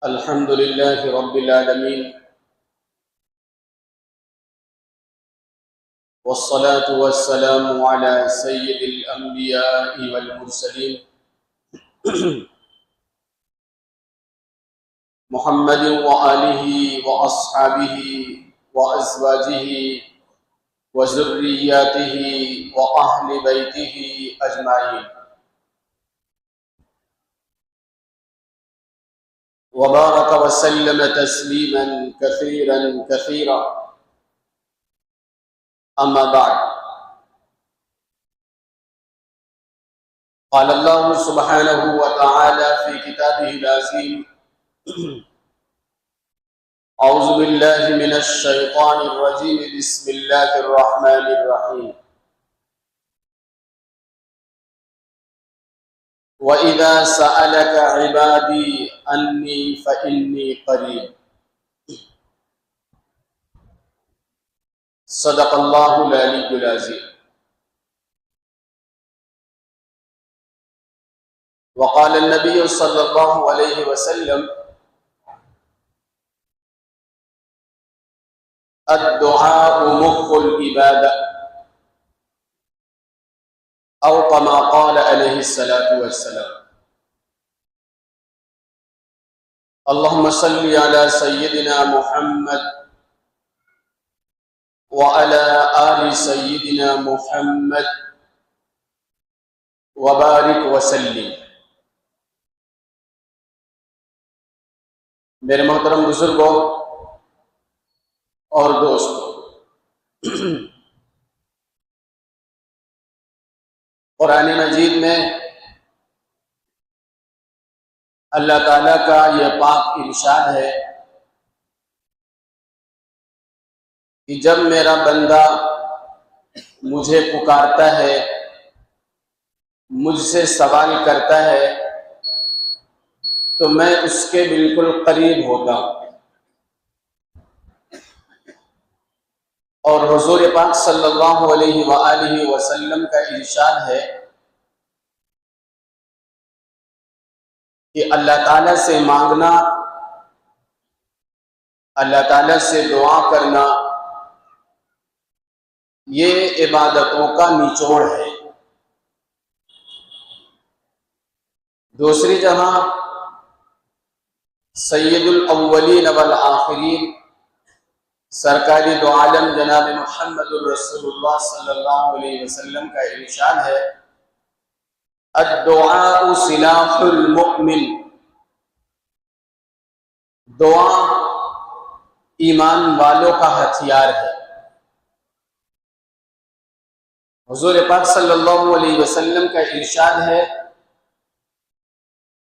الحمد لله رب العالمين، والصلاة والسلام على سيد الأنبياء والمرسلين محمد وآله وأصحابه وأزواجه وذرياته وأهل بيته أجمعين، وبارك وسلم تسليما كثيرا كثيرا. أما بعد، قال الله سبحانه وتعالى في كتابه العظيم: أعوذ بالله من الشيطان الرجيم، بسم الله الرحمن الرحيم. وَإِذَا سَأَلَكَ عِبَادِي أَنِّي فَإِنِّي قَرِيبٌ. صدق اللہ العلی العظیم. وقال النبی صلی اللہ علیہ وسلم: الدعاء مخ العبادہ، او کما قال علیہ الصلاۃ والسلام. اللہم صلی علی سیدنا محمد وعلی آل سیدنا محمد وبارک وسلم. میرے محترم بزرگوں اور دوستوں، قرآن مجید میں اللہ تعالیٰ کا یہ پاک ارشاد ہے کہ جب میرا بندہ مجھے پکارتا ہے، مجھ سے سوال کرتا ہے، تو میں اس کے بالکل قریب ہوتا ہوں. اور حضور پاک صلی اللہ علیہ وآلہ وسلم کا ارشاد ہے کہ اللہ تعالیٰ سے مانگنا، اللہ تعالیٰ سے دعا کرنا، یہ عبادتوں کا نچوڑ ہے. دوسری جگہ سید الاولین والآخرین سرکاری دو عالم جناب محمد الرسول اللہ صلی اللہ علیہ وسلم کا ارشاد ہے: الدعاء سلاح المؤمن. دعا ایمان والوں کا ہتھیار ہے. حضور پاک صلی اللہ علیہ وسلم کا ارشاد ہے: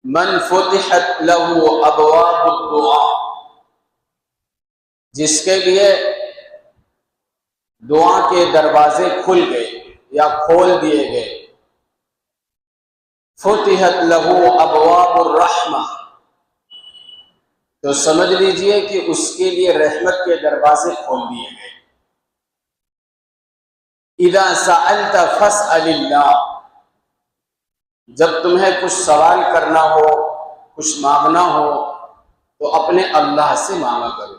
من فتحت له ابواب الدعاء. جس کے لیے دعا کے دروازے کھل گئے یا کھول دیے گئے، فتحت له ابواب الرحمہ، تو سمجھ لیجئے کہ اس کے لیے رحمت کے دروازے کھول دیے گئے. اذا سألت فاسأل اللہ. جب تمہیں کچھ سوال کرنا ہو، کچھ مانگنا ہو، تو اپنے اللہ سے مانگا کرو.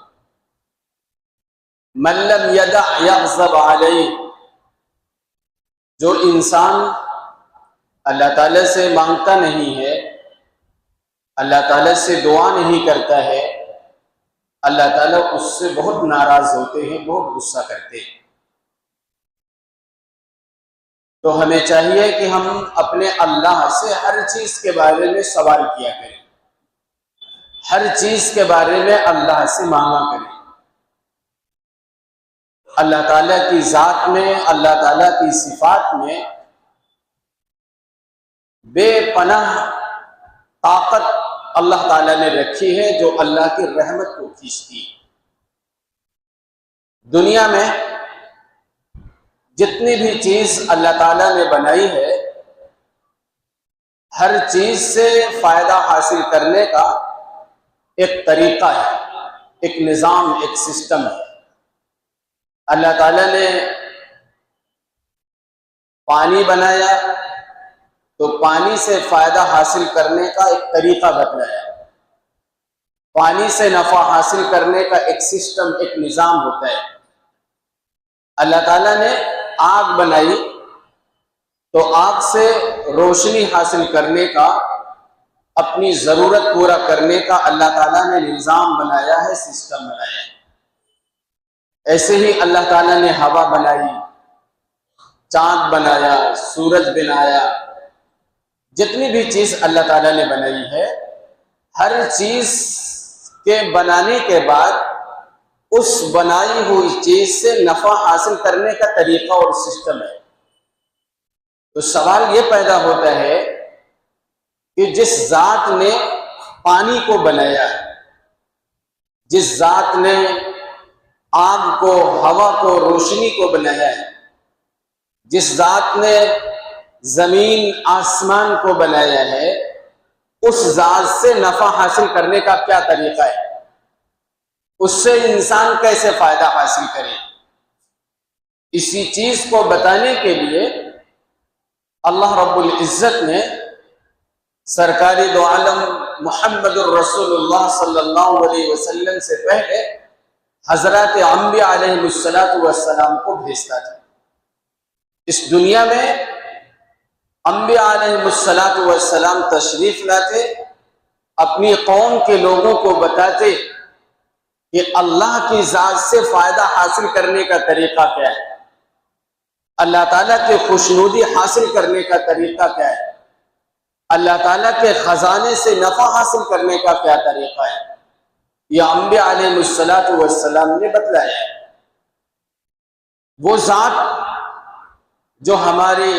من لم یدع یغضب علیہ. جو انسان اللہ تعالیٰ سے مانگتا نہیں ہے، اللہ تعالیٰ سے دعا نہیں کرتا ہے، اللہ تعالیٰ اس سے بہت ناراض ہوتے ہیں، بہت غصہ کرتے ہیں. تو ہمیں چاہیے کہ ہم اپنے اللہ سے ہر چیز کے بارے میں سوال کیا کریں، ہر چیز کے بارے میں اللہ سے مانگا کریں. اللہ تعالیٰ کی ذات میں، اللہ تعالیٰ کی صفات میں بے پناہ طاقت اللہ تعالیٰ نے رکھی ہے، جو اللہ کی رحمت کو کھینچتی ہے. دنیا میں جتنی بھی چیز اللہ تعالیٰ نے بنائی ہے، ہر چیز سے فائدہ حاصل کرنے کا ایک طریقہ ہے، ایک نظام، ایک سسٹم ہے. اللہ تعالیٰ نے پانی بنایا تو پانی سے فائدہ حاصل کرنے کا ایک طریقہ بتلایا. پانی سے نفع حاصل کرنے کا ایک سسٹم، ایک نظام ہوتا ہے۔ اللہ تعالیٰ نے آگ بنائی تو آگ سے روشنی حاصل کرنے کا، اپنی ضرورت پورا کرنے کا اللہ تعالیٰ نے نظام بنایا ہے، سسٹم بنایا ہے۔ ایسے ہی اللہ تعالیٰ نے ہوا بنائی، چاند بنایا، سورج بنایا، جتنی بھی چیز اللہ تعالیٰ نے بنائی ہے، ہر چیز کے بنانے کے بعد اس بنائی ہوئی چیز سے نفع حاصل کرنے کا طریقہ اور سسٹم ہے۔ تو سوال یہ پیدا ہوتا ہے کہ جس ذات نے پانی کو بنایا، جس ذات نے آگ کو، ہوا کو، روشنی کو بنایا ہے، جس ذات نے زمین آسمان کو بنایا ہے، اس ذات سے نفع حاصل کرنے کا کیا طریقہ ہے؟ اس سے انسان کیسے فائدہ حاصل کرے؟ اسی چیز کو بتانے کے لیے اللہ رب العزت نے سرکار دو عالم محمد الرسول اللہ صلی اللہ علیہ وسلم سے پہلے حضرات انبیاء علیہ السلام کو بھیجتا تھا۔ اس دنیا میں انبیاء علیہ السلام تشریف لاتے، اپنی قوم کے لوگوں کو بتاتے کہ اللہ کی ذات سے فائدہ حاصل کرنے کا طریقہ کیا ہے، اللہ تعالیٰ کی خوشنودی حاصل کرنے کا طریقہ کیا ہے، اللہ تعالیٰ کے خزانے سے نفع حاصل کرنے کا کیا طریقہ ہے، یہ انبیاء علیہ السلام نے بتلایا ہے۔ وہ ذات جو ہماری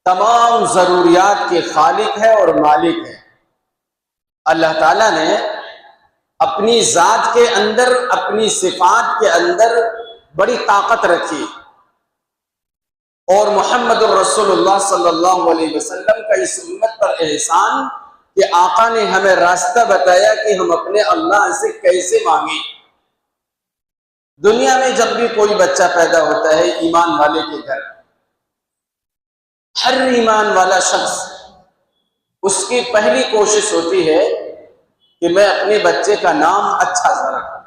تمام ضروریات کے خالق ہے اور مالک ہے، اللہ تعالیٰ نے اپنی ذات کے اندر، اپنی صفات کے اندر بڑی طاقت رکھی، اور محمد الرسول اللہ صلی اللہ علیہ وسلم کا اس امت پر احسان کہ آقا نے ہمیں راستہ بتایا کہ ہم اپنے اللہ سے کیسے مانگیں۔ دنیا میں جب بھی کوئی بچہ پیدا ہوتا ہے ایمان والے کے گھر، ہر ایمان والا شخص، اس کی پہلی کوشش ہوتی ہے کہ میں اپنے بچے کا نام اچھا سا رکھوں۔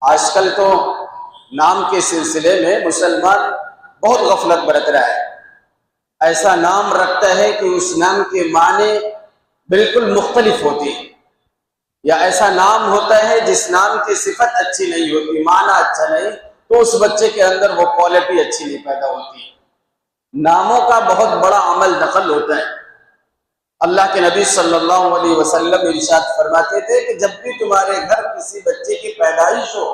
آج کل تو نام کے سلسلے میں مسلمان بہت غفلت برت رہا ہے، ایسا نام رکھتا ہے کہ اس نام کے معنی بالکل مختلف ہوتی ہیں، یا ایسا نام ہوتا ہے جس نام کی صفت اچھی نہیں ہوتی، معنی اچھا نہیں، تو اس بچے کے اندر وہ کوالٹی اچھی نہیں پیدا ہوتی۔ ناموں کا بہت بڑا عمل دخل ہوتا ہے۔ اللہ کے نبی صلی اللہ علیہ وسلم ارشاد فرماتے تھے کہ جب بھی تمہارے گھر کسی بچے کی پیدائش ہو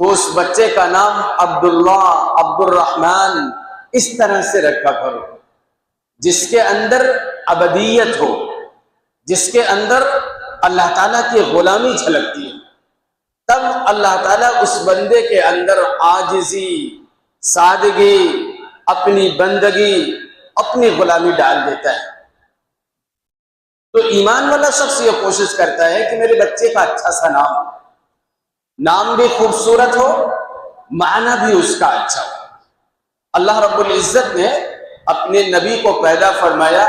تو اس بچے کا نام عبداللہ، عبد الرحمن اس طرح سے رکھا کرو جس کے اندر ابدیت ہو، جس کے اندر اللہ تعالیٰ کی غلامی جھلکتی ہے۔ تب اللہ تعالیٰ اس بندے کے اندر عاجزی، سادگی، اپنی بندگی، اپنی غلامی ڈال دیتا ہے۔ تو ایمان والا شخص یہ کوشش کرتا ہے کہ میرے بچے کا اچھا سا نام ہو، نام بھی خوبصورت ہو، معنی بھی اس کا اچھا ہو۔ اللہ رب العزت نے اپنے نبی کو پیدا فرمایا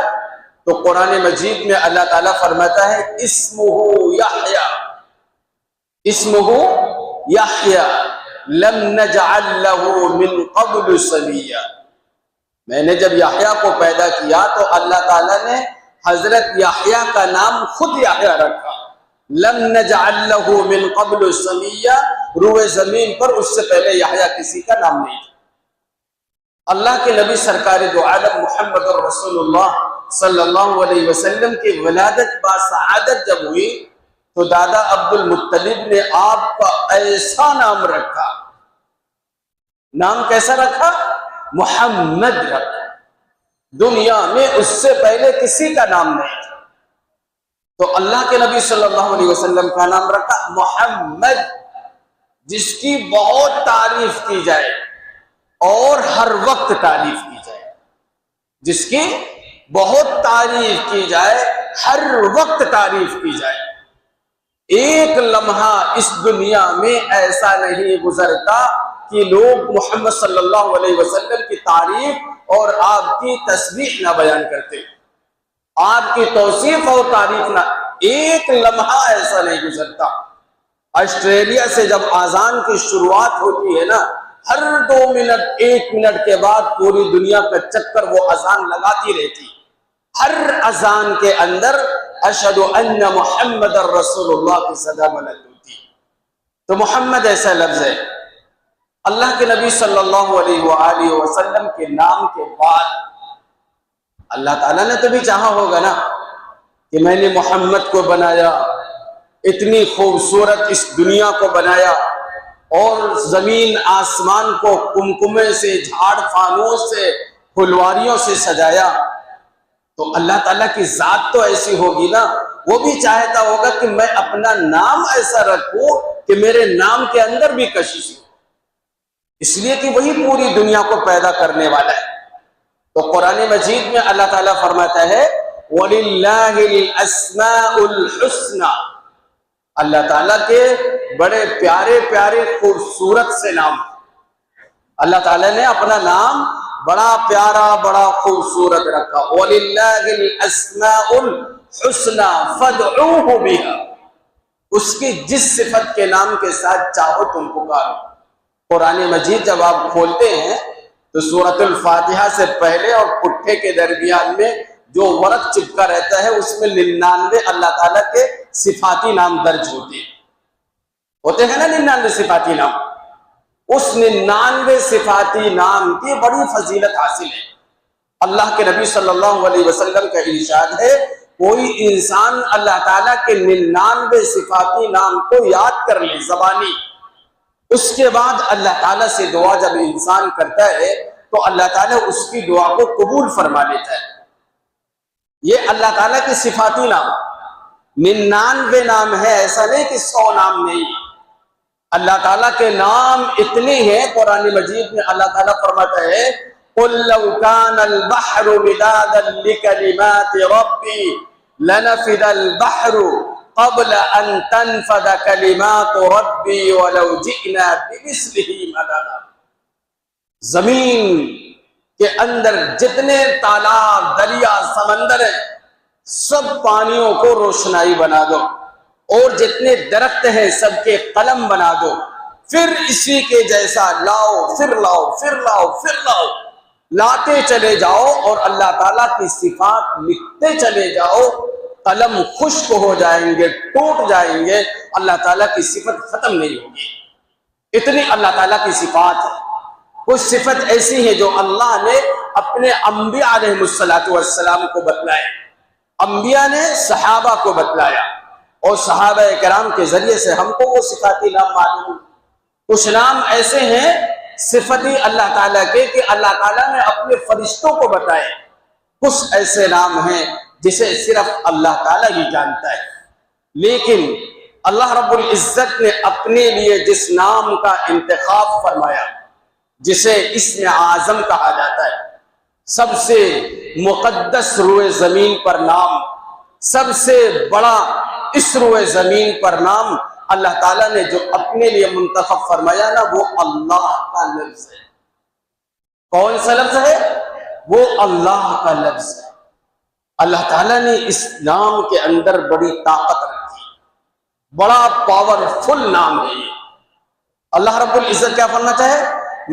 تو قرآن مجید میں اللہ تعالیٰ فرماتا ہے اسمہ یحییٰ، اسمہ یحییٰ لم نجعل لہ من قبل سمیہ۔ میں نے جب یحییٰ کو پیدا کیا تو اللہ تعالیٰ نے حضرت یحییٰ کا نام خود یحییٰ رکھا۔ لم نجعل لہ من قبل سمیہ، روئے زمین پر اس سے پہلے یحییٰ کسی کا نام نہیں تھا۔ اللہ کے نبی سرکار دو عالم محمد الرسول اللہ صلی اللہ علیہ وسلم کی ولادت باسعادت جب ہوئی تو دادا عبد المطلب نے آپ کا ایسا نام رکھا۔ نام کیسا رکھا؟ محمد رکھا۔ دنیا میں اس سے پہلے کسی کا نام نہیں تھا، تو اللہ کے نبی صلی اللہ علیہ وسلم کا نام رکھا محمد، جس کی بہت تعریف کی جائے اور ہر وقت تعریف کی جائے، جس کی بہت تعریف کی جائے، ہر وقت تعریف کی جائے۔ ایک لمحہ اس دنیا میں ایسا نہیں گزرتا کہ لوگ محمد صلی اللہ علیہ وسلم کی تعریف اور آپ کی تسبیح نہ بیان کرتے، آپ کی توصیف اور تعریف نہ ایک لمحہ ایسا نہیں گزرتا۔ آسٹریلیا سے جب اذان کی شروعات ہوتی ہے نا، ہر 2 منٹ 1 منٹ کے بعد پوری دنیا کا چکر وہ اذان لگاتی رہتی، ہر اذان کے اندر اشہد ان محمد رسول اللہ کی صدا بلند ہوتی۔ تو محمد ایسا لفظ ہے، اللہ کے نبی صلی اللہ علیہ وآلہ وسلم کے نام کے بعد اللہ تعالیٰ نے تو بھی چاہا ہوگا نا کہ میں نے محمد کو بنایا، اتنی خوبصورت اس دنیا کو بنایا، اور زمین آسمان کو کمکمے سے، جھاڑ فانوس سے، پھلواریوں سے سجایا، تو اللہ تعالیٰ کی ذات تو ایسی ہوگی نا، وہ بھی چاہتا ہوگا کہ میں اپنا نام ایسا رکھوں کہ میرے نام کے اندر بھی کشش ہو، اس لیے کہ وہی پوری دنیا کو پیدا کرنے والا ہے۔ تو قرآن مجید میں اللہ تعالیٰ فرماتا ہے وَلِلَّهِ الْأَسْمَاءُ الْحُسْنَى، اللہ تعالیٰ کے بڑے پیارے پیارے خوبصورت سے نام، اللہ تعالیٰ نے اپنا نام بڑا پیارا بڑا خوبصورت رکھا، وَلِلَّهِ الْأَسْمَاءُ الْحُسْنَى فَادْعُوهُ بِهَا، اس کی جس صفت کے نام کے ساتھ چاہو تم پکارو۔ قرآن مجید جب آپ کھولتے ہیں تو سورۃ الفاتحہ سے پہلے اور پٹھے کے درمیان میں جو ورق چپکا رہتا ہے اس میں 99 اللہ تعالیٰ کے صفاتی نام درج ہوتے ہیں نا، 99 صفاتی نام، اس 99 صفاتی نام کی بڑی فضیلت حاصل ہے۔ اللہ کے نبی صلی اللہ علیہ وسلم کا ارشاد ہے کوئی انسان اللہ تعالیٰ کے 99 صفاتی نام کو یاد کر لے زبانی، اس کے بعد اللہ تعالیٰ سے دعا جب انسان کرتا ہے تو اللہ تعالیٰ اس کی دعا کو قبول فرما لیتا ہے۔ یہ اللہ تعالیٰ کی صفاتی نام 99 نام ہے، ایسا نہیں کہ 100 نام نہیں، اللہ تعالیٰ کے نام اتنے ہیں۔ قرآن مجید میں اللہ تعالیٰ فرماتا ہے قُلْ لَوْ كَانَ الْبَحْرُ مِدَادًا لِكَلِمَاتِ رَبِّي لَنَفِدَ الْبَحْرُ قبل ان تنفد کلمات ربی ولو جئنا بمثلہ مددا، زمین کے اندر جتنے تالاب دریا سمندر ہیں سب پانیوں کو روشنائی بنا دو، اور جتنے درخت ہیں سب کے قلم بنا دو، پھر اسی کے جیسا لاؤ پھر لاؤ پھر لاؤ پھر لاؤ، لاتے چلے جاؤ اور اللہ تعالیٰ کی صفات لکھتے چلے جاؤ، قلم خشک ہو جائیں گے، ٹوٹ جائیں گے، اللہ تعالیٰ کی صفت ختم نہیں ہوگی۔ اتنی اللہ تعالیٰ کی صفات ہے۔ کچھ صفت ایسی ہے جو اللہ نے اپنے انبیاء علیہ السلام کو بتلایا، انبیاء نے صحابہ کو بتلایا، اور صحابہ کرام کے ذریعے سے ہم کو وہ صفاتی نام معلوم۔ کچھ نام ایسے ہیں صفتی اللہ تعالیٰ کے کہ اللہ تعالیٰ نے اپنے فرشتوں کو بتائے، کچھ ایسے نام ہیں جسے صرف اللہ تعالیٰ ہی جانتا ہے۔ لیکن اللہ رب العزت نے اپنے لیے جس نام کا انتخاب فرمایا، جسے اسم اعظم کہا جاتا ہے، سب سے مقدس روئے زمین پر نام، سب سے بڑا اس روئے زمین پر نام اللہ تعالیٰ نے جو اپنے لیے منتخب فرمایا نا، وہ اللہ کا لفظ ہے۔ کون سا لفظ ہے؟ وہ اللہ کا لفظ ہے۔ اللہ تعالیٰ نے اس نام کے اندر بڑی طاقت رکھی، بڑا پاورفل نام ہے یہ۔ اللہ رب العزت کیا فرماتا ہے؟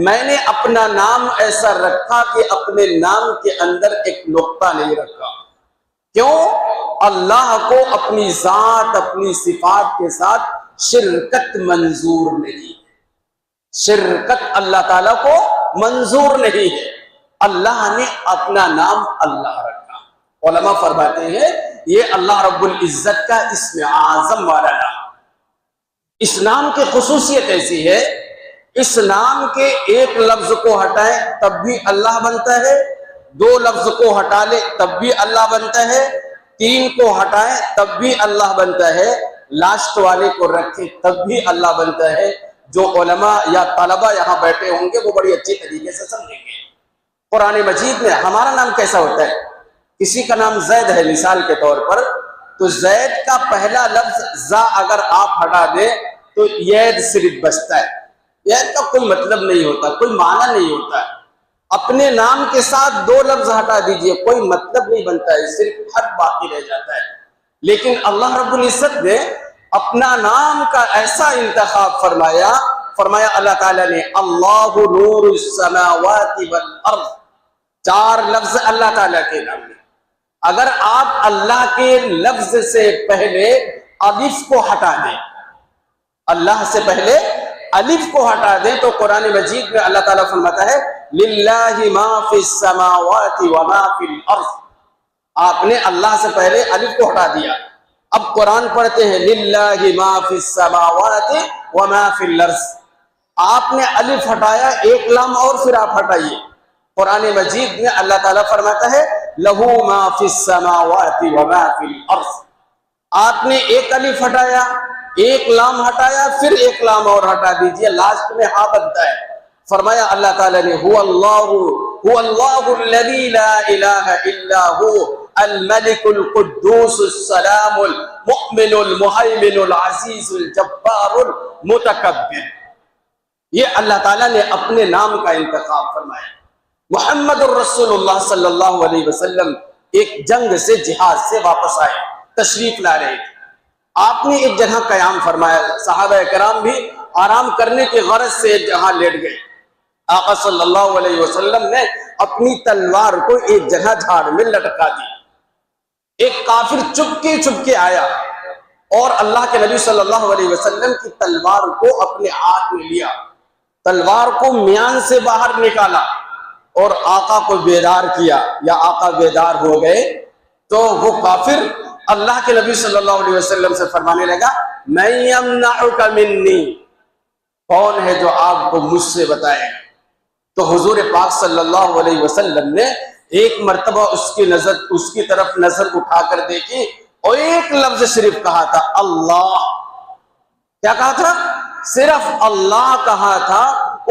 میں نے اپنا نام ایسا رکھا کہ اپنے نام کے اندر ایک نقطہ نہیں رکھا۔ کیوں؟ اللہ کو اپنی ذات اپنی صفات کے ساتھ شرکت منظور نہیں، شرکت اللہ تعالیٰ کو منظور نہیں ہے۔ اللہ نے اپنا نام اللہ رکھا۔ علماء فرماتے ہیں یہ اللہ رب العزت کا اسم اعظم والا نام۔ اس نام کی خصوصیت ایسی ہے، اس نام کے ایک لفظ کو ہٹائیں تب بھی اللہ بنتا ہے، 2 لفظ کو ہٹا لے تب بھی اللہ بنتا ہے، 3 کو ہٹائیں تب بھی اللہ بنتا ہے، لاسٹ والے کو رکھیں تب بھی اللہ بنتا ہے۔ جو علماء یا طلبہ یہاں بیٹھے ہوں گے وہ بڑی اچھی طریقے سے سمجھیں گے۔ قرآن مجید میں ہمارا نام کیسا ہوتا ہے؟ کسی کا نام زید ہے مثال کے طور پر، تو زید کا پہلا لفظ زا اگر آپ ہٹا دیں تو ید صرف بچتا ہے۔ ید کا کوئی مطلب نہیں ہوتا، کوئی معنی نہیں ہوتا ہے۔ اپنے نام کے ساتھ 2 لفظ ہٹا دیجئے، کوئی مطلب نہیں بنتا ہے، صرف حرف باقی رہ جاتا ہے۔ لیکن اللہ رب العزت نے اپنا نام کا ایسا انتخاب فرمایا اللہ تعالیٰ نے اللہ نور السماوات والارض، 4 لفظ اللہ تعالیٰ کے نام میں۔ اگر آپ اللہ کے لفظ سے پہلے الف کو ہٹا دیں، اللہ سے پہلے الف کو ہٹا دیں، تو قرآن مجید میں اللہ تعالیٰ فرماتا ہے للہ ما فی السماوات وما فی الارض۔ آپ نے اللہ سے پہلے الف کو ہٹا دیا، اب قرآن پڑھتے ہیں للہ ما فی السماوات وما فی الارض۔ آپ نے الف ہٹایا، ایک لام اور پھر آپ ہٹائیے۔ قرآن مجید میں اللہ تعالیٰ فرماتا ہے لہو ما فی السماوات وما فی الارض۔ آپ نے ایک الف ہٹایا، ایک لام ہٹایا، پھر ایک لام اور ہٹا دیجئے، لاسٹ میں ہاں بنتا ہے۔ فرمایا اللہ تعالیٰ نے هو اللہ الذی لا الہ الا هو الملک القدوس السلام المؤمن المہیمن العزیز الجبار المتکبر۔ یہ اللہ تعالیٰ نے اپنے نام کا انتخاب فرمایا۔ محمد الرسول اللہ صلی اللہ علیہ وسلم ایک جنگ سے، جہاد سے واپس آئے، تشریف لا رہے تھے۔ آپ نے ایک جگہ قیام فرمایا، صحابہ کرام بھی آرام کرنے کی غرض سے ایک جگہ لیٹ گئے۔ آقا صلی اللہ علیہ وسلم نے اپنی تلوار کو ایک جگہ جھاڑ میں لٹکا دی۔ ایک کافر چپکے آیا اور اللہ کے نبی صلی اللہ علیہ وسلم کی تلوار کو اپنے ہاتھ میں لیا، تلوار کو میان سے باہر نکالا اور آقا کو بیدار کیا، یا آقا بیدار ہو گئے تو وہ کافر اللہ کے نبی صلی اللہ علیہ وسلم سے فرمانے لگا من یمنعک منی، کون ہے جو آپ کو مجھ سے بتائے؟ تو حضور پاک صلی اللہ علیہ وسلم نے ایک مرتبہ اس کی طرف نظر اٹھا کر دیکھی اور ایک لفظ صرف کہا تھا اللہ۔ کیا کہا تھا؟ صرف اللہ کہا تھا۔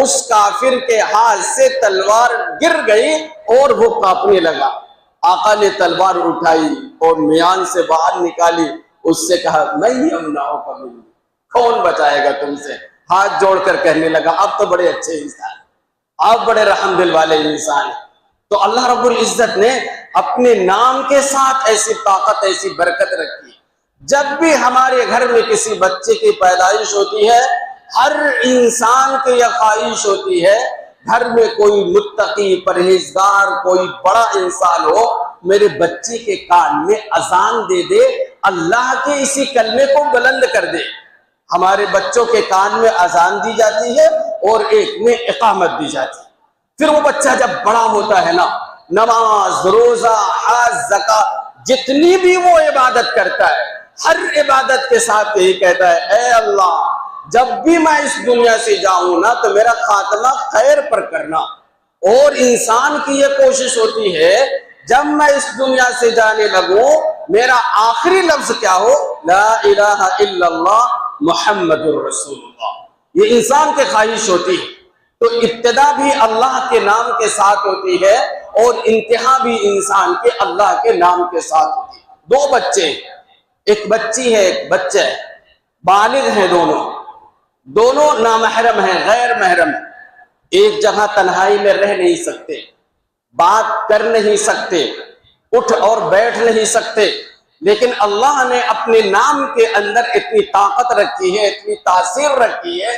اس کافر کے ہاتھ سے تلوار گر گئی اور وہ کانپنے لگا۔ آقا نے تلوار اٹھائی اور میان سے باہر نکالی، اس سے کہا من یمنعک منی، کون بچائے گا تم سے؟ ہاتھ جوڑ کر کہنے لگا آپ تو بڑے اچھے انسان، آپ بڑے رحم دل والے انسان ہیں۔ تو اللہ رب العزت نے اپنے نام کے ساتھ ایسی طاقت، ایسی برکت رکھی۔ جب بھی ہمارے گھر میں کسی بچے کی پیدائش ہوتی ہے، ہر انسان کی یہ خواہش ہوتی ہے گھر میں کوئی متقی پرہیزگار کوئی بڑا انسان ہو، میرے بچے کے کان میں اذان دے دے، اللہ کے اسی کلمے کو بلند کر دے۔ ہمارے بچوں کے کان میں اذان دی جاتی ہے اور ایک میں اقامت دی جاتی ہے۔ پھر وہ بچہ جب بڑا ہوتا ہے نا، نماز، روزہ، حج، زکات، جتنی بھی وہ عبادت کرتا ہے، ہر عبادت کے ساتھ یہی کہتا ہے اے اللہ جب بھی میں اس دنیا سے جاؤں نا تو میرا خاتمہ خیر پر کرنا۔ اور انسان کی یہ کوشش ہوتی ہے جب میں اس دنیا سے جانے لگوں میرا آخری لفظ کیا ہو، لا الہ الا اللہ محمد الرسول اللہ۔ یہ انسان کی خواہش ہوتی ہے۔ تو ابتدا بھی اللہ کے نام کے ساتھ ہوتی ہے اور انتہا بھی انسان کے اللہ کے نام کے ساتھ ہوتی ہے۔ 2 بچے، ایک بچی ہے ایک بچہ ہے، بالغ ہیں، دونوں نامحرم ہیں، غیر محرم ہیں، ایک جگہ تنہائی میں رہ نہیں سکتے، بات کر نہیں سکتے، اٹھ اور بیٹھ نہیں سکتے، لیکن اللہ نے اپنے نام کے اندر اتنی طاقت رکھی ہے، اتنی تاثیر رکھی ہے۔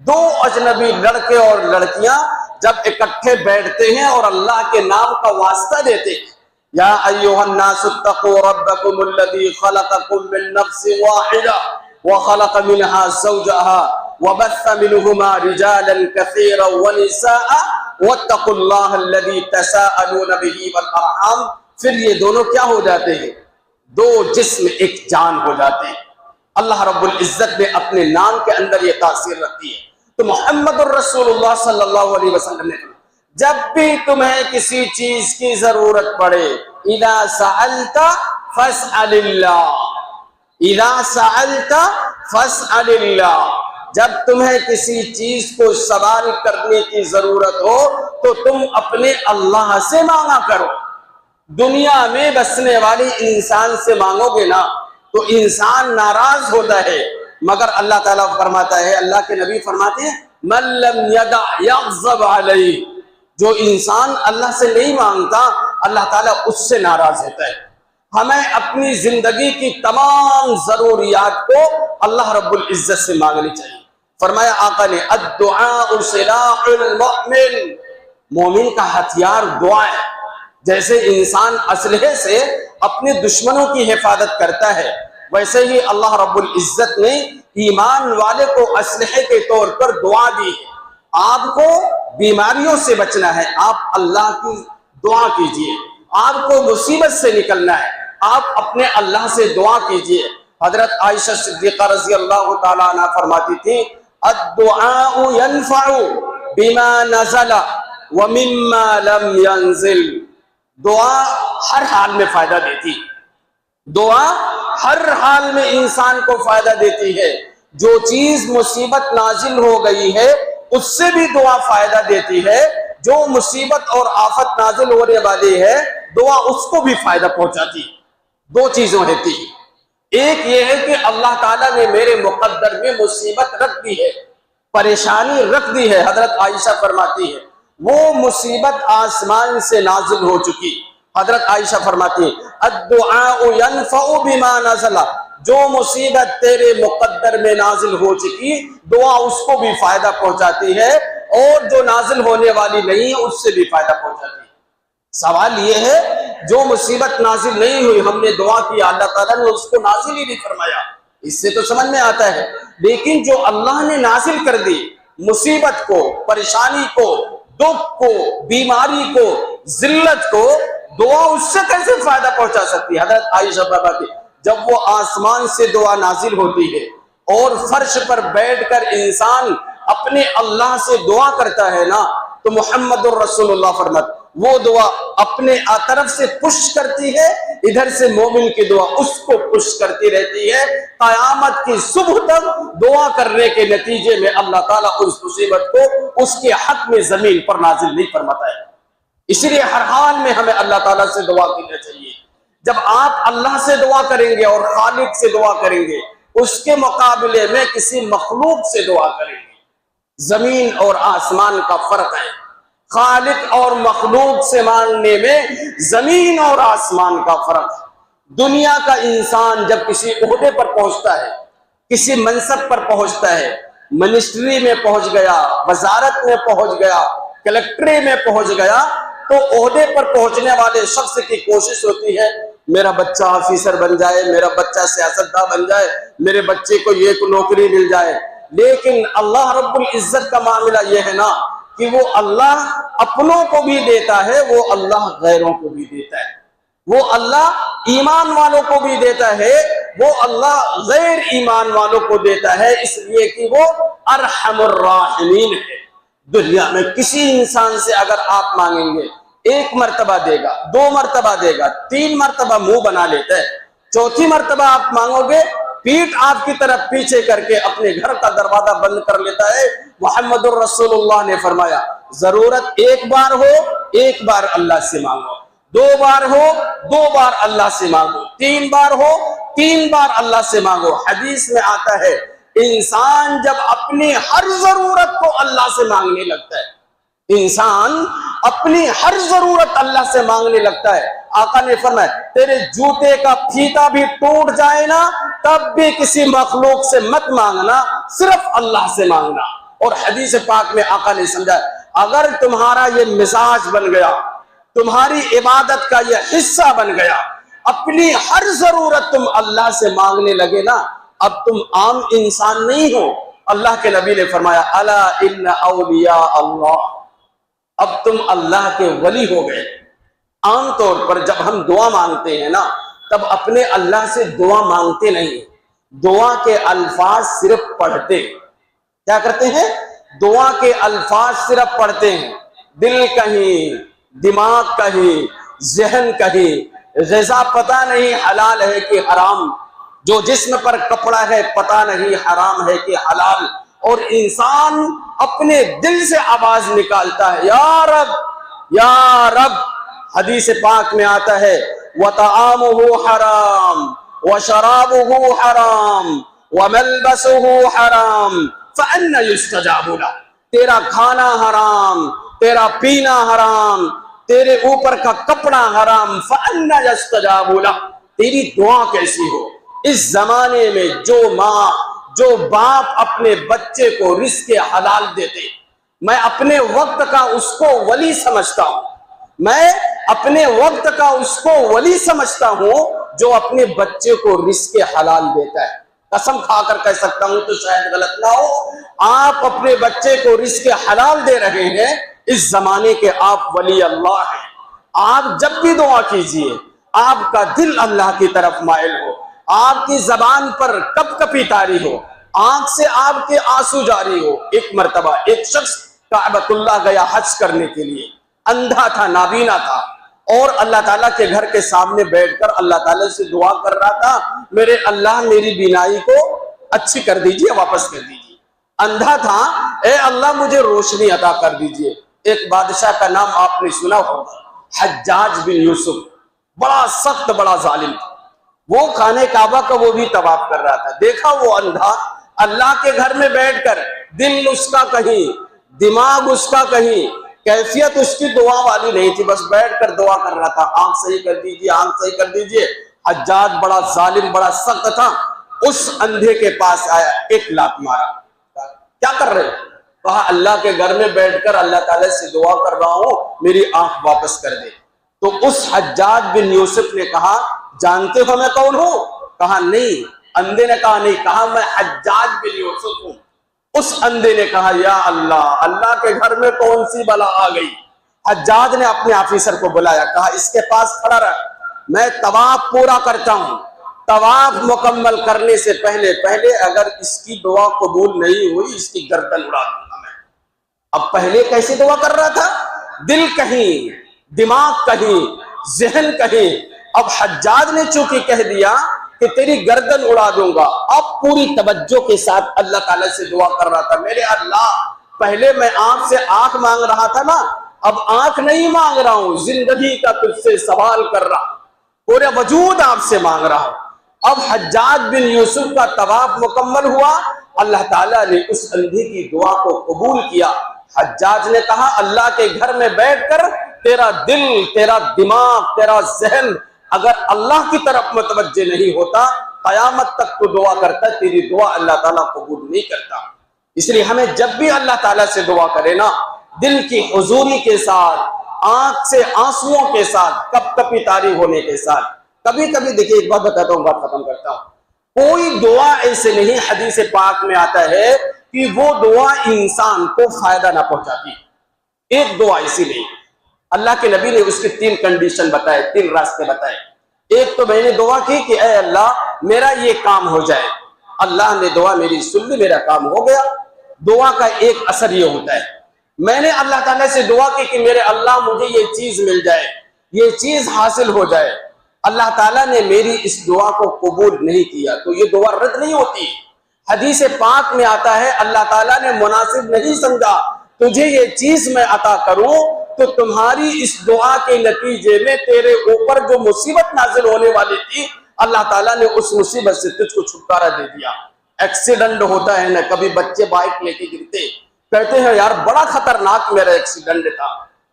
2 اجنبی لڑکے اور لڑکیاں جب اکٹھے بیٹھتے ہیں اور اللہ کے نام کا واسطہ دیتے ہیں، یا ایھا الناس اتقوا ربکم الذی خلقکم من نفس واحدہ وخلق منها زوجها وبث منهما رجالا كثيرا ونساء واتقوا الله الذي تساءلون به والارحام۔ پھر یہ دونوں کیا ہو جاتے ہیں؟ 2 جسم ایک جان ہو جاتے ہیں۔ اللہ رب العزت نے اپنے نام کے اندر یہ تاثیر رکھی ہے۔ تو محمد الرسول اللہ صلی اللہ علیہ وسلم نے جب بھی تمہیں کسی چیز کی ضرورت پڑے، اذا سألت فاسأل اللہ، اذا سألت فاسأل اللہ، جب تمہیں کسی چیز کو سوال کرنے کی ضرورت ہو تو تم اپنے اللہ سے مانگا کرو۔ دنیا میں بسنے والے انسان سے مانگو گے نا تو انسان ناراض ہوتا ہے، مگر اللہ تعالیٰ فرماتا ہے، اللہ کے نبی فرماتے ہیں من لم یدع یغضب علیہ، جو انسان اللہ سے نہیں مانگتا اللہ تعالیٰ اس سے ناراض ہوتا ہے۔ ہمیں اپنی زندگی کی تمام ضروریات کو اللہ رب العزت سے مانگنی چاہیے۔ فرمایا آقا نے الدعاء سلاح المؤمن، مومن کا ہتھیار دعا ہے۔ جیسے انسان اسلحے سے اپنے دشمنوں کی حفاظت کرتا ہے، ویسے ہی اللہ رب العزت نے ایمان والے کو اسلحے کے طور پر دعا دی ہے۔ آپ کو بیماریوں سے بچنا ہے، آپ اللہ کی دعا کیجئے۔ آپ کو مصیبت سے نکلنا ہے، آپ اپنے اللہ سے دعا کیجئے۔ حضرت عائشہ صدیقہ رضی اللہ تعالیٰ عنہ فرماتی تھی الدعاء ينفع بما نزل ومما لم ينزل، دعا ہر حال میں فائدہ دیتی، دعا ہر حال میں انسان کو فائدہ دیتی ہے۔ جو چیز مصیبت نازل ہو گئی ہے اس سے بھی دعا فائدہ دیتی ہے، جو مصیبت اور آفت نازل ہونے والی ہے دعا اس کو بھی فائدہ پہنچاتی ہے۔ دو چیزیں ہوتی ہیں، ایک یہ ہے کہ اللہ تعالیٰ نے میرے مقدر میں مصیبت رکھ دی ہے، پریشانی رکھ دی ہے۔ حضرت عائشہ فرماتی ہے وہ مصیبت آسمان سے نازل ہو چکی۔ حضرت عائشہ فرماتی ہے الدعاء ينفع بما نزل، جو مصیبت تیرے مقدر میں نازل ہو چکی دعا اس کو بھی فائدہ پہنچاتی ہے، اور جو نازل ہونے والی نہیں ہے اس سے بھی فائدہ پہنچاتی ہے۔ سوال یہ ہے جو مصیبت نازل نہیں ہوئی ہم نے دعا کیا، اللہ تعالیٰ نے اس کو نازل ہی نہیں فرمایا، اس سے تو سمجھ میں آتا ہے۔ لیکن جو اللہ نے نازل کر دی، مصیبت کو، پریشانی کو، دکھ کو، بیماری کو، ذلت کو، دعا اس سے کیسے فائدہ پہنچا سکتی ہے؟ حضرت عائشہ فرماتی جب وہ آسمان سے دعا نازل ہوتی ہے اور فرش پر بیٹھ کر انسان اپنے اللہ سے دعا کرتا ہے نا، تو محمد الرسول اللہ فرماتے وہ دعا اپنے طرف سے پش کرتی ہے، ادھر سے مومن کی دعا اس کو پش کرتی رہتی ہے، قیامت کی صبح تک دعا کرنے کے نتیجے میں اللہ تعالیٰ اس مصیبت کو اس کے حق میں زمین پر نازل نہیں فرماتا ہے۔ اسی لیے ہر حال میں ہمیں اللہ تعالیٰ سے دعا کرنا چاہیے۔ جب آپ اللہ سے دعا کریں گے اور خالق سے دعا کریں گے، اس کے مقابلے میں کسی مخلوق سے دعا کریں گے، زمین اور آسمان کا فرق ہے۔ خالق اور مخلوق سے مانگنے میں زمین اور آسمان کا فرق ہے۔ دنیا کا انسان جب کسی عہدے پر پہنچتا ہے، کسی منصب پر پہنچتا ہے، منسٹری میں پہنچ گیا، وزارت میں پہنچ گیا، کلیکٹری میں پہنچ گیا، تو عہدے پر پہنچنے والے شخص کی کوشش ہوتی ہے میرا بچہ آفیسر بن جائے، میرا بچہ سیاستداں بن جائے، میرے بچے کو یہ نوکری مل جائے۔ لیکن اللہ رب العزت کا معاملہ یہ ہے نا کہ وہ اللہ اپنوں کو بھی دیتا ہے، وہ اللہ غیروں کو بھی دیتا ہے، وہ اللہ ایمان والوں کو بھی دیتا ہے، وہ اللہ غیر ایمان والوں کو دیتا ہے، اس لیے کہ وہ ارحم الراحمین ہے۔ دنیا میں کسی انسان سے اگر آپ مانگیں گے، ایک مرتبہ دے گا، دو مرتبہ دے گا، تین مرتبہ منہ بنا لیتا ہے، چوتھی مرتبہ آپ مانگو گے پیٹ آپ کی طرف پیچھے کر کے اپنے گھر کا دروازہ بند کر لیتا ہے۔ محمد الرسول اللہ نے فرمایا ضرورت ایک بار ہو ایک بار اللہ سے مانگو، دو بار ہو دو بار اللہ سے مانگو، تین بار ہو تین بار اللہ سے مانگو۔ حدیث میں آتا ہے انسان جب اپنی ہر ضرورت کو اللہ سے مانگنے لگتا ہے، انسان اپنی ہر ضرورت اللہ سے مانگنے لگتا ہے، آقا نے فرمایا تیرے جوتے کا پھیتا بھی ٹوٹ جائے نا تب بھی کسی مخلوق سے مت مانگنا، صرف اللہ سے مانگنا۔ اور حدیث پاک میں آقا نے سمجھا اگر تمہارا یہ مزاج بن گیا، تمہاری عبادت کا یہ حصہ بن گیا، اپنی ہر ضرورت تم اللہ سے مانگنے لگے نا، اب تم عام انسان نہیں ہو۔ اللہ کے نبی نے فرمایا الا ان اولیاء اللہ، اب تم اللہ کے ولی ہو گئے۔ عام طور پر جب ہم دعا مانگتے ہیں نا تب اپنے اللہ سے دعا مانگتے نہیں، دعا کے الفاظ صرف پڑھتے ہیں۔ کیا کرتے ہیں؟ دعا کے الفاظ صرف پڑھتے ہیں، دل کہیں، دماغ کہیں، ذہن کہیں، غذا پتہ نہیں حلال ہے کہ حرام، جو جسم پر کپڑا ہے پتہ نہیں حرام ہے کہ حلال، اور انسان اپنے دل سے آواز نکالتا ہے یا رب یا رب۔ حدیث پاک میں آتا ہے وَطَعَامُهُ حَرَام وَشَرَابُهُ حَرَام وَمَلْبَسُهُ حَرَام فَأَنَّ يُسْتَجَابُ لَهُ، تیرا کھانا حرام، تیرا پینا حرام، تیرے اوپر کا کپڑا حرام، فَأَنَّ يُسْتَجَابُ لَهُ، تیری دعا کیسی ہو۔ اس زمانے میں جو ماں جو باپ اپنے بچے کو رزق حلال دیتے، میں اپنے وقت کا اس کو ولی سمجھتا ہوں، میں اپنے وقت کا اس کو ولی سمجھتا ہوں جو اپنے بچے کو رزق حلال دیتا ہے۔ قسم کھا کر کہہ سکتا ہوں تو شاید غلط نہ ہو، آپ اپنے بچے کو رزق حلال دے رہے ہیں، اس زمانے کے آپ ولی اللہ ہیں۔ آپ جب بھی دعا کیجئے آپ کا دل اللہ کی طرف مائل ہو، آپ کی زبان پر کپ کپی طاری ہو، آنکھ سے آپ کے آنسو جاری ہو۔ ایک مرتبہ ایک شخص کعبۃ اللہ گیا حج کرنے کے لیے، اندھا تھا، نابینا تھا، اور اللہ تعالیٰ کے گھر کے سامنے بیٹھ کر اللہ تعالیٰ سے دعا کر رہا تھا، میرے اللہ میری بینائی کو اچھی کر دیجئے، واپس کر دیجئے۔ اندھا تھا، اے اللہ مجھے روشنی عطا کر دیجئے۔ ایک بادشاہ کا نام آپ نے سنا ہوگا، حجاج بن یوسف، بڑا سخت بڑا ظالم تھا۔ وہ خانہ کعبہ کا وہ بھی طواف کر رہا تھا، دیکھا وہ اندھا اللہ کے گھر میں بیٹھ کر، دل اس کا کہیں، دماغ اس کا کہیں، کیفیت اس کی دعا والی نہیں تھی، بس بیٹھ کر دعا کر رہا تھا، آنکھ صحیح کر دیجئے، آنکھ صحیح کر دیجئے۔ حجاج بڑا ظالم بڑا سخت تھا، اس اندھے کے پاس آیا، ایک لات مارا، کیا کر رہے ہو؟ کہا اللہ کے گھر میں بیٹھ کر اللہ تعالیٰ سے دعا کر رہا ہوں، میری آنکھ واپس کر دے۔ تو اس حجاج بن یوسف نے کہا جانتے ہو میں کون ہوں؟ کہا نہیں۔ اندھے نے کہا نہیں، کہا میں حجاج بن یوسف ہوں۔ اس اندھے نے کہا یا اللہ، اللہ کے گھر میں کون سی بلا آ گئی؟ حجاج نے اپنے آفیسر کو بلایا، کہا اس کے پاس کھڑا رہ، میں طواف پورا کرتا ہوں، طواف مکمل کرنے سے پہلے اگر اس کی دعا قبول نہیں ہوئی اس کی گردن اڑا دوں گا میں۔ اب پہلے کیسے دعا کر رہا تھا؟ دل کہیں، دماغ کہیں، ذہن کہیں۔ اب حجاج نے چونکہ کہہ دیا کہ تیری گردن اڑا دوں گا، اب پوری توجہ کے ساتھ اللہ تعالیٰ سے دعا کر رہا تھا، میرے اللہ پہلے میں آنکھ سے آنکھ مانگ رہا تھا نا، اب آنکھ نہیں مانگ رہا ہوں، زندگی کا تجھ سے سوال کر رہا ہوں، پورے وجود آپ سے مانگ رہا ہوں۔ اب حجاج بن یوسف کا طواف مکمل ہوا، اللہ تعالیٰ نے اس اندھے کی دعا کو قبول کیا۔ حجاج نے کہا اللہ کے گھر میں بیٹھ کر تیرا دل، تیرا دماغ، تیرا ذہن اگر اللہ کی طرف متوجہ نہیں ہوتا، قیامت تک تو دعا کرتا، تیری دعا اللہ تعالیٰ قبول نہیں کرتا۔ اس لیے ہمیں جب بھی اللہ تعالیٰ سے دعا کرے نا، دل کی حضوری کے ساتھ، آنکھ سے آنسوؤں کے ساتھ، کپ کپی طاری ہونے کے ساتھ۔ کبھی کبھی دیکھیے ایک بات بتاتا ہوں، بات ختم کرتا ہوں، کوئی دعا ایسے نہیں حدیث پاک میں آتا ہے کہ وہ دعا انسان کو فائدہ نہ پہنچاتی، ایک دعا ایسی نہیں۔ اللہ کے نبی نے اس کی 3 کنڈیشن بتائے، 3 راستے بتائے۔ ایک تو میں نے دعا کی کہ اے اللہ میرا یہ کام ہو جائے، اللہ نے دعا میری سن لی، میرا کام ہو گیا۔ دعا کا ایک اثر یہ ہوتا ہے، میں نے اللہ تعالیٰ سے دعا کی کہ میرے اللہ مجھے یہ چیز مل جائے، یہ چیز حاصل ہو جائے، اللہ تعالیٰ نے میری اس دعا کو قبول نہیں کیا تو یہ دعا رد نہیں ہوتی۔ حدیث پاک میں آتا ہے اللہ تعالیٰ نے مناسب نہیں سمجھا تجھے یہ چیز میں عطا کروں تو تمہاری اس دعا کے نتیجے میں تیرے اوپر جو مصیبت نازل ہونے والی تھی اللہ تعالیٰ نے اس مصیبت سے تجھ کو چھٹکارا دے دیا۔ ایکسیڈنٹ ہوتا ہے نا، کبھی بچے بائک لے کے گرتے، کہتے ہیں یار بڑا خطرناک میرا ایکسیڈنٹ تھا،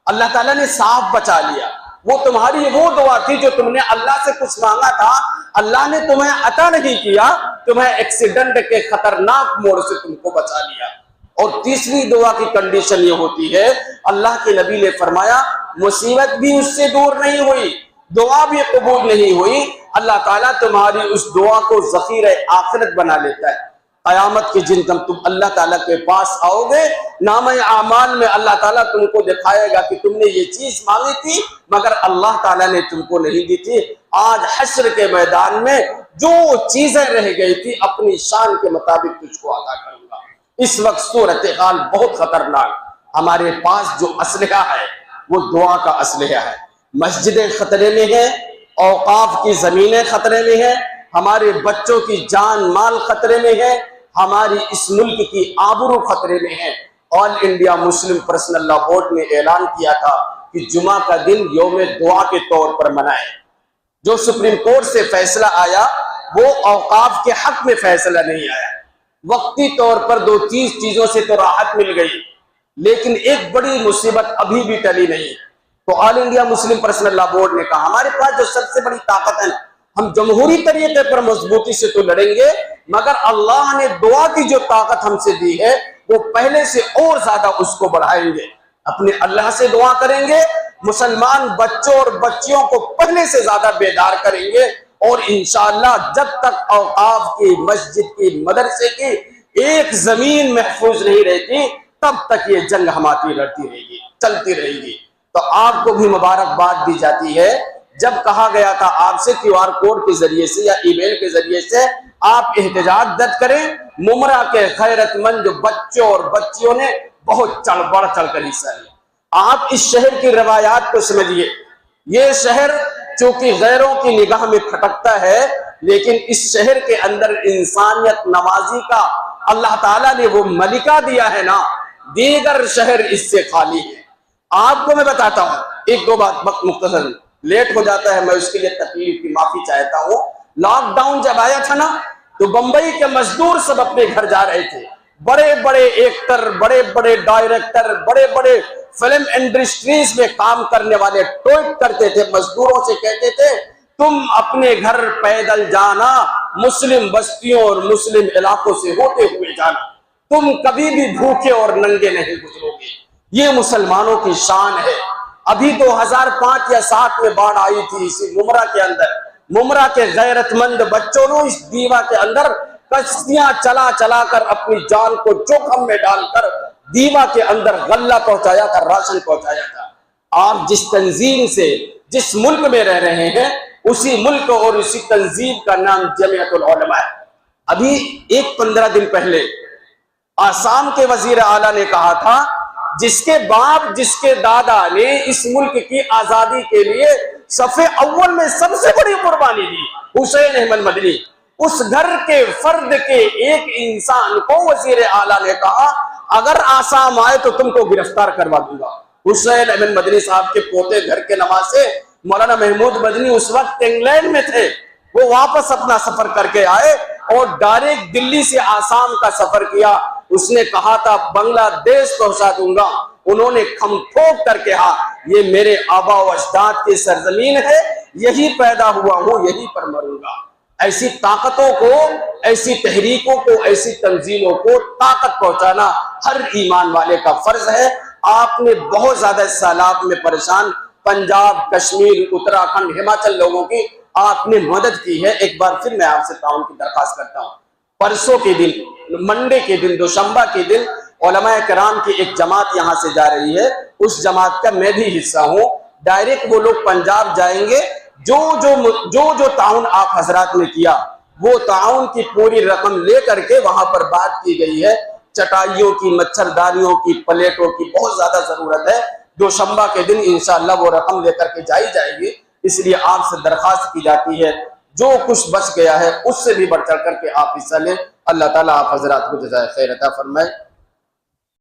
اللہ تعالیٰ نے صاف بچا لیا۔ وہ تمہاری وہ دعا تھی جو تم نے اللہ سے کچھ مانگا تھا، اللہ نے تمہیں عطا نہیں کیا، تمہیں ایکسیڈنٹ کے خطرناک موڑ سے تم کو بچا لیا۔ اور تیسری دعا کی کنڈیشن یہ ہوتی ہے، اللہ کے نبی نے فرمایا مصیبت بھی اس سے دور نہیں ہوئی، دعا بھی قبول نہیں ہوئی، اللہ تعالیٰ تمہاری اس دعا کو ذخیرہ آخرت بنا لیتا ہے۔ قیامت کے دن تم اللہ تعالیٰ کے پاس آؤ گے، نامہ اعمال میں اللہ تعالیٰ تم کو دکھائے گا کہ تم نے یہ چیز مانگی تھی مگر اللہ تعالیٰ نے تم کو نہیں دی تھی۔ آج حشر کے میدان میں جو چیزیں رہ گئی تھی اپنی شان کے مطابق تجھ کو عطا کروں گا۔ اس وقت صورتحال بہت خطرناک، ہمارے پاس جو اسلحہ ہے وہ دعا کا اسلحہ ہے۔ مسجدیں خطرے میں ہیں، اوقاف کی زمینیں خطرے میں ہیں، ہمارے بچوں کی جان مال خطرے میں ہے، ہماری اس ملک کی آبرو خطرے میں ہے۔ آل انڈیا مسلم پرسنل لا بورڈ نے اعلان کیا تھا کہ جمعہ کا دن یوم دعا کے طور پر منائے۔ جو سپریم کورٹ سے فیصلہ آیا وہ اوقاف کے حق میں فیصلہ نہیں آیا، وقتی طور پر 2-3 چیزوں سے تو راحت مل گئی لیکن ایک بڑی مصیبت ابھی بھی ٹلی نہیں۔ تو آل انڈیا مسلم پرسنل لا بورڈ نے کہا ہمارے پاس جو سب سے بڑی طاقت ہے ہم جمہوری طریقے پر مضبوطی سے تو لڑیں گے، مگر اللہ نے دعا کی جو طاقت ہم سے دی ہے وہ پہلے سے اور زیادہ اس کو بڑھائیں گے۔ اپنے اللہ سے دعا کریں گے، مسلمان بچوں اور بچیوں کو پہلے سے زیادہ بیدار کریں گے، اور انشاءاللہ جب تک اوقاف کی، مسجد کی، مدرسے کی ایک زمین محفوظ نہیں رہتی تب تک یہ جنگ ہماری لڑتی رہے گی، چلتی رہے گی۔ تو آپ کو بھی مبارکباد دی جاتی ہے، جب کہا گیا تھا آپ سے QR کوڈ کے ذریعے سے یا ای میل کے ذریعے سے آپ احتجاج درج کریں، ممرہ کے غیرت مند بچوں اور بچیوں نے بہت بڑھ چڑھ کر حصہ لیا۔ آپ اس شہر کی روایات کو سمجھیے، یہ شہر چونکہ غیروں کی نگاہ میں کھٹکتا ہے، لیکن اس شہر کے اندر انسانیت نوازی کا اللہ تعالیٰ نے وہ ملکہ دیا ہے نا، دیگر شہر اس سے خالی ہے۔ آپ کو میں بتاتا ہوں ایک دو بات، وقت مختصر لیٹ ہو جاتا ہے، میں اس کے لیے تکلیف کی معافی چاہتا ہوں۔ لاک ڈاؤن جب آیا تھا نا تو بمبئی کے مزدور سب اپنے گھر جا رہے تھے، بڑے بڑے ایکٹر، بڑے بڑے ڈائریکٹر، بڑے بڑے فلم انڈسٹریز میں کام کرنے والے ٹوئٹ کرتے تھے، مزدوروں سے کہتے تھے تم اپنے گھر پیدل جانا، مسلم بستیوں اور مسلم علاقوں سے ہوتے ہوئے جانا، تم کبھی بھی بھوکے اور ننگے نہیں گزرو گے۔ یہ مسلمانوں کی شان ہے۔ ابھی 2005 یا 2007 میں باڑھ آئی تھی اسی ممرہ کے اندر، ممرہ کے غیرت مند بچوں نے اس دیوا کے اندر کشتیاں چلا چلا کر اپنی جان کو جوخم میں ڈال کر دیوا کے اندر غلہ پہنچایا تھا، راشن پہنچایا تھا۔ آپ جس تنظیم سے جس ملک میں رہ رہے ہیں اسی ملک اور اسی تنظیم کا نام جمعیت العلماء ہے۔ ابھی 15 دن پہلے آسام کے وزیر اعلیٰ نے کہا تھا جس کے باپ جس کے دادا نے اس ملک کی آزادی کے لیے صف اول میں سب سے بڑی قربانی دی، حسین احمد مدنی، اس گھر کے فرد کے ایک انسان کو وزیر اعلیٰ نے کہا اگر آسام آئے تو تم کو گرفتار کروا دوں گا۔ حسین احمد مدنی صاحب کے پوتے گھر کے نواسے مولانا محمود مدنی اس وقت انگلینڈ میں تھے، وہ واپس اپنا سفر کر کے آئے اور ڈائریکٹ دلی سے آسام کا سفر کیا۔ اس نے کہا تھا بنگلہ دیش پہنچا دوں گا، انہوں نے کھم ٹھوک کر کہا یہ میرے آبا و اجداد کی سرزمین ہے، یہی پیدا ہوا ہوں، یہی پر مروں گا۔ ایسی طاقتوں کو، ایسی تحریکوں کو، ایسی تنظیموں کو طاقت پہنچانا ہر ایمان والے کا فرض ہے۔ آپ نے بہت زیادہ سیلاب میں پریشان پنجاب، کشمیر، اتراکھنڈ، ہماچل لوگوں کی آپ نے مدد کی ہے۔ ایک بار پھر میں آپ سے تعاون کی درخواست کرتا ہوں۔ پرسوں کے دن، منڈے کے دن، دوشنبہ کے دن علماء کرام کی ایک جماعت یہاں سے جا رہی ہے، اس جماعت کا میں بھی حصہ ہوں۔ ڈائریکٹ وہ لوگ پنجاب جائیں گے، جو تعاون آپ حضرات نے کیا وہ تعاون کی پوری رقم لے کر کے وہاں پر بات کی گئی ہے۔ چٹائیوں کی، مچھردانیوں کی، پلیٹوں کی بہت زیادہ ضرورت ہے۔ دوشنبہ کے دن انشاءاللہ وہ رقم لے کر کے جائے گی، اس لیے آپ سے درخواست کی جاتی ہے جو کچھ بچ گیا ہے اس سے بھی بڑھ چڑھ کر کے آپ حصہ لیں۔ اللہ تعالیٰ آپ حضرات کو جزائے خیر عطا فرمائے۔